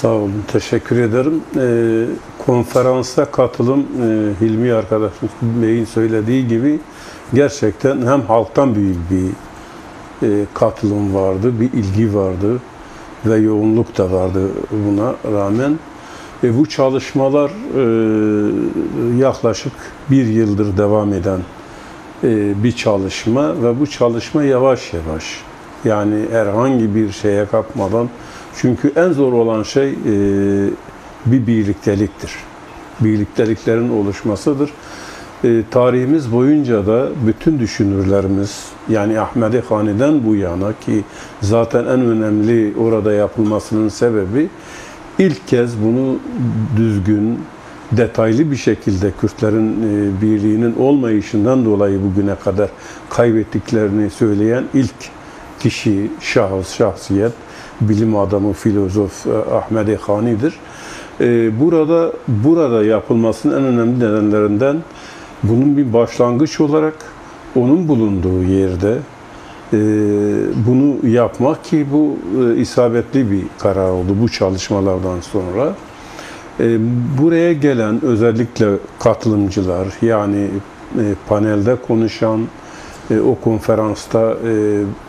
Sağ olun, teşekkür ederim. Konferansa katılım, Hilmi arkadaşım Bey'in söylediği gibi gerçekten hem halktan büyük bir katılım vardı, bir ilgi vardı ve yoğunluk da vardı buna rağmen. Bu çalışmalar yaklaşık bir yıldır devam eden bir çalışma ve bu çalışma yavaş yavaş, yani herhangi bir şeye kapmadan, çünkü en zor olan şey bir birlikteliktir. Birlikteliklerin oluşmasıdır. Tarihimiz boyunca da bütün düşünürlerimiz, yani Ahmedi Hani'den bu yana ki zaten en önemli orada yapılmasının sebebi, ilk kez bunu düzgün, detaylı bir şekilde Kürtlerin birliğinin olmayışından dolayı bugüne kadar kaybettiklerini söyleyen ilk kişi, şahıs, şahsiyet, bilim adamı, filozof Ahmedi Hani'dir. Burada yapılmasının en önemli nedenlerinden bunun bir başlangıç olarak onun bulunduğu yerde bunu yapmak, ki bu isabetli bir karar oldu bu çalışmalardan sonra. Buraya gelen özellikle katılımcılar, yani panelde konuşan, o konferansta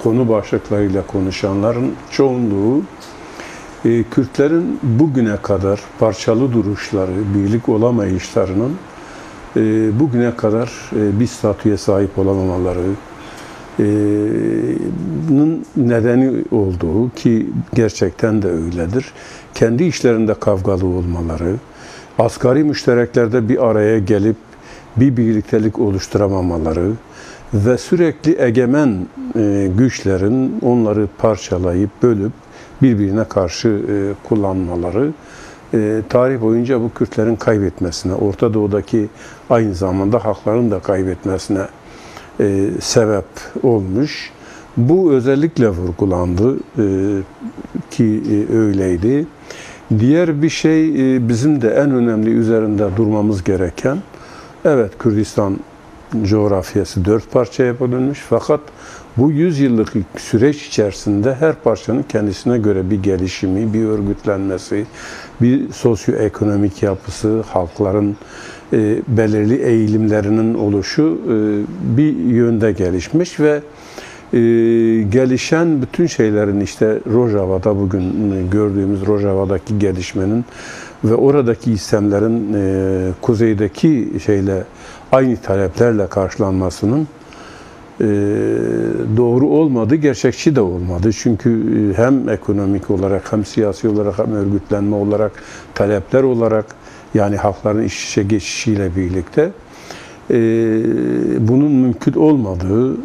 konu başlıklarıyla konuşanların çoğunluğu Kürtlerin bugüne kadar parçalı duruşları, birlik olamayışlarının bugüne kadar bir statüye sahip olamamalarının nedeni olduğu, ki gerçekten de öyledir. Kendi işlerinde kavgalı olmaları, asgari müştereklerde bir araya gelip bir birliktelik oluşturamamaları ve sürekli egemen güçlerin onları parçalayıp, bölüp birbirine karşı kullanmaları tarih boyunca bu Kürtlerin kaybetmesine, Orta Doğu'daki aynı zamanda halkların da kaybetmesine sebep olmuş. Bu özellikle vurgulandı ki öyleydi. Diğer bir şey, bizim de en önemli üzerinde durmamız gereken, evet, Kürdistan coğrafyası 4 parçaya bölünmüş, fakat bu 100 yıllık süreç içerisinde her parçanın kendisine göre bir gelişimi, bir örgütlenmesi, bir sosyoekonomik yapısı, halkların belirli eğilimlerinin oluşu bir yönde gelişmiş ve gelişen bütün şeylerin, işte Rojava'da bugün gördüğümüz Rojava'daki gelişmenin ve oradaki istemlerin kuzeydeki aynı taleplerle karşılanmasının doğru olmadı, gerçekçi de olmadı. Çünkü hem ekonomik olarak, hem siyasi olarak, hem örgütlenme olarak, talepler olarak, yani halkların iç içe geçişiyle birlikte bunun mümkün olmadığı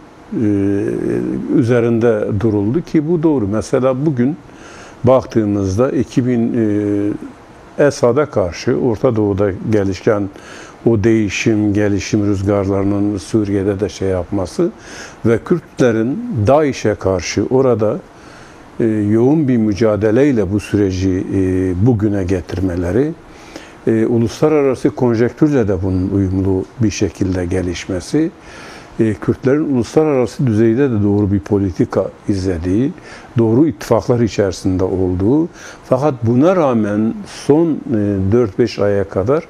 üzerinde duruldu ki bu doğru. Mesela bugün baktığımızda 2000 Esad'a karşı Orta Doğu'da gelişen o değişim, gelişim rüzgarlarının Suriye'de de yapması ve Kürtlerin DAEŞ'e karşı orada yoğun bir mücadeleyle bu süreci bugüne getirmeleri, uluslararası konjektürle de bunun uyumlu bir şekilde gelişmesi, Kürtlerin uluslararası düzeyde de doğru bir politika izlediği, doğru ittifaklar içerisinde olduğu, fakat buna rağmen son 4-5 aya kadar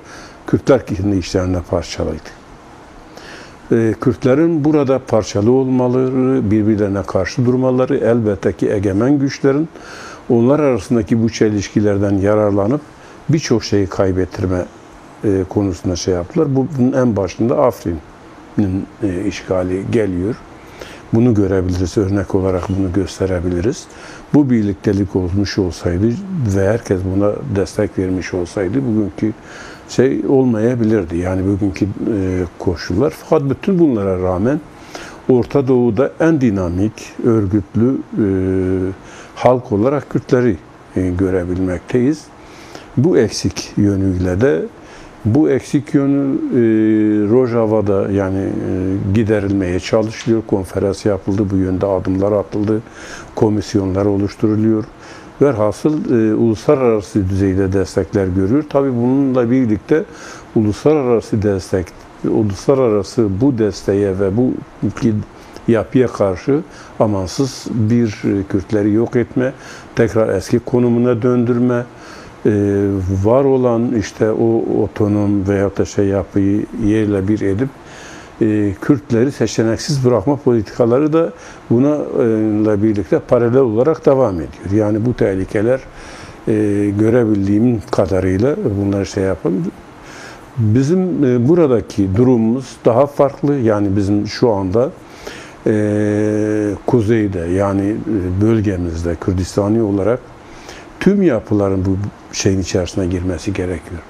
Kürtler kendi işlerine parçalıydı. Kürtlerin burada parçalı olmaları, birbirlerine karşı durmaları, elbette ki egemen güçlerin onlar arasındaki bu çelişkilerden yararlanıp birçok şeyi kaybettirme konusunda yaptılar. Bunun en başında Afrin'in işgali geliyor. Bunu görebiliriz, örnek olarak bunu gösterebiliriz. Bu birliktelik olmuş olsaydı ve herkes buna destek vermiş olsaydı bugünkü olmayabilirdi. Yani bugünkü koşullar. Fakat bütün bunlara rağmen Orta Doğu'da en dinamik, örgütlü halk olarak Kürtleri görebilmekteyiz. Bu eksik yönüyle de, bu eksik yönü Rojava'da giderilmeye çalışılıyor. Konferans yapıldı, bu yönde adımlar atıldı, komisyonlar oluşturuluyor. Velhasıl uluslararası düzeyde destekler görüyor. Tabii bununla birlikte uluslararası bu desteğe ve bu yapıya karşı amansız bir Kürtleri yok etme, tekrar eski konumuna döndürme, var olan işte o otonom veyahut da yapıyı yerle bir edip Kürtleri seçeneksiz bırakma politikaları da bununla birlikte paralel olarak devam ediyor. Yani bu tehlikeler görebildiğim kadarıyla bunları yapalım. Bizim buradaki durumumuz daha farklı. Yani bizim şu anda kuzeyde yani bölgemizde Kürdistani olarak tüm yapıların bu şeyin içerisine girmesi gerekiyor.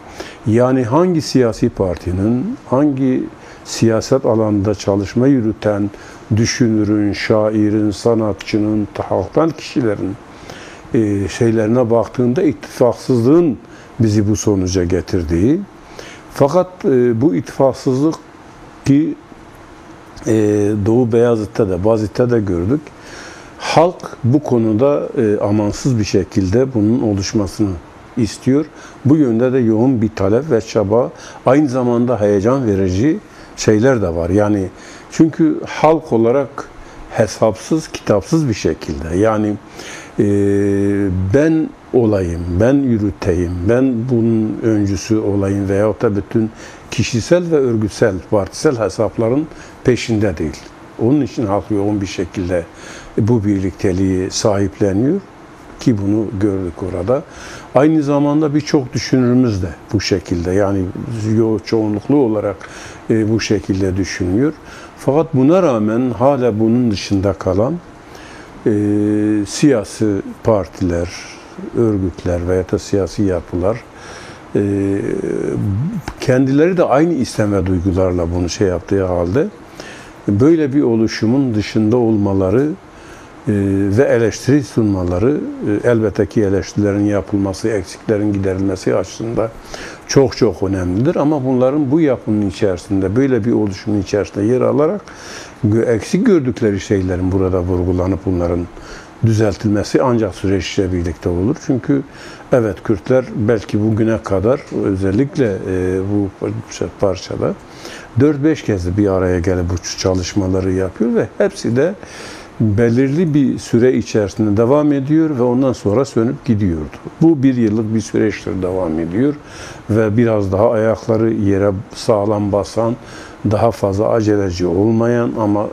Yani hangi siyasi partinin, hangi siyaset alanında çalışma yürüten düşünürün, şairin, sanatçının, halktan kişilerin şeylerine baktığında ittifaksızlığın bizi bu sonuca getirdiği. Fakat bu ittifaksızlık ki Doğu Beyazıt'ta da, Bazıt'ta da gördük. Halk bu konuda amansız bir şekilde bunun oluşmasını istiyor. Bu yönde de yoğun bir talep ve çaba, aynı zamanda heyecan verici şeyler de var. Yani çünkü halk olarak hesapsız, kitapsız bir şekilde yani ben olayım, ben yürüteyim, ben bunun öncüsü olayım veyahut da bütün kişisel ve örgütsel, partisel hesapların peşinde değil. Onun için halk yoğun bir şekilde bu birlikteliği sahipleniyor ki bunu gördük orada. Aynı zamanda birçok düşünürümüz de bu şekilde yani çoğunluklu olarak bu şekilde düşünüyor. Fakat buna rağmen hala bunun dışında kalan siyasi partiler, örgütler veya da siyasi yapılar kendileri de aynı istem ve duygularla bunu yaptığı halde böyle bir oluşumun dışında olmaları ve eleştiri sunmaları elbette ki eleştirilerin yapılması, eksiklerin giderilmesi açısından çok çok önemlidir. Ama bunların bu yapının içerisinde, böyle bir oluşumun içerisinde yer alarak eksik gördükleri şeylerin burada vurgulanıp bunların düzeltilmesi ancak süreçle birlikte olur. Çünkü evet Kürtler belki bugüne kadar özellikle bu parçada 4-5 kez bir araya gelip bu çalışmaları yapıyor ve hepsi de belirli bir süre içerisinde devam ediyor ve ondan sonra sönüp gidiyordu. Bu bir yıllık bir süreçtir devam ediyor ve biraz daha ayakları yere sağlam basan, daha fazla aceleci olmayan ama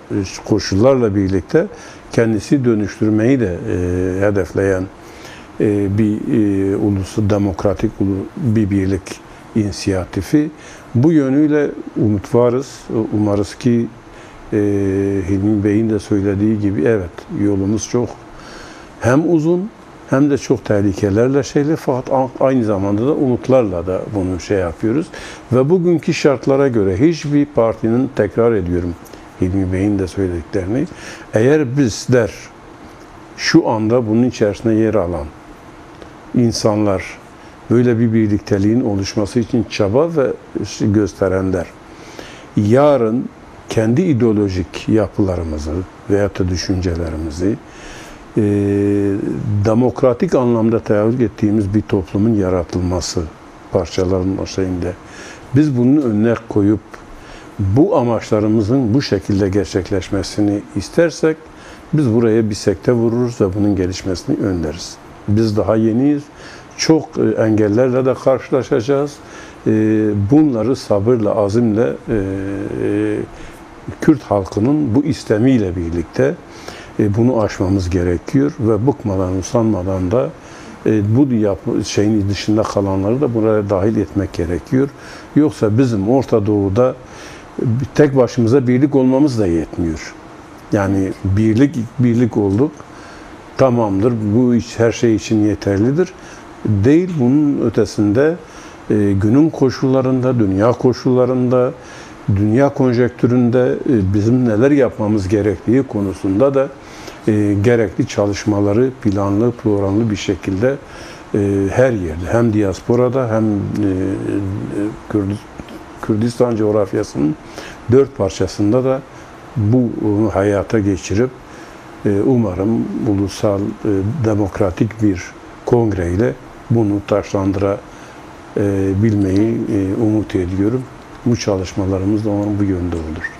koşullarla birlikte kendisi dönüştürmeyi de hedefleyen bir ulusu demokratik bir birlik inisiyatifi. Bu yönüyle umut varız. Umarız ki Hilmi Bey'in de söylediği gibi evet yolumuz çok hem uzun hem de çok tehlikelerle fakat aynı zamanda da umutlarla da bunu yapıyoruz. Ve bugünkü şartlara göre hiçbir partinin, tekrar ediyorum Hilmi Bey'in de söylediklerini, eğer bizler şu anda bunun içerisinde yer alan insanlar böyle bir birlikteliğin oluşması için çaba ve gösterenler yarın kendi ideolojik yapılarımızı veyahut da düşüncelerimizi demokratik anlamda tahayyül ettiğimiz bir toplumun yaratılması parçaların şeyinde biz bunun önüne koyup bu amaçlarımızın bu şekilde gerçekleşmesini istersek biz buraya bir sekte vururuz ve bunun gelişmesini önleriz. Biz daha yeniyiz. Çok engellerle de karşılaşacağız. Bunları sabırla, azimle Kürt halkının bu istemiyle birlikte bunu aşmamız gerekiyor ve bıkmadan, usanmadan da bu şeyin dışında kalanları da buraya dahil etmek gerekiyor. Yoksa bizim Orta Doğu'da tek başımıza birlik olmamız da yetmiyor. Yani birlik olduk, tamamdır, bu her şey için yeterlidir. Değil, bunun ötesinde günün koşullarında, dünya koşullarında, dünya konjektüründe bizim neler yapmamız gerektiği konusunda da gerekli çalışmaları planlı, programlı bir şekilde her yerde, hem diasporada hem Kürdistan coğrafyasının 4 parçasında da bu hayata geçirip umarım ulusal demokratik bir kongreyle bunu taşlandırabilmeyi umut ediyorum. Bu çalışmalarımız da bu yönde olur.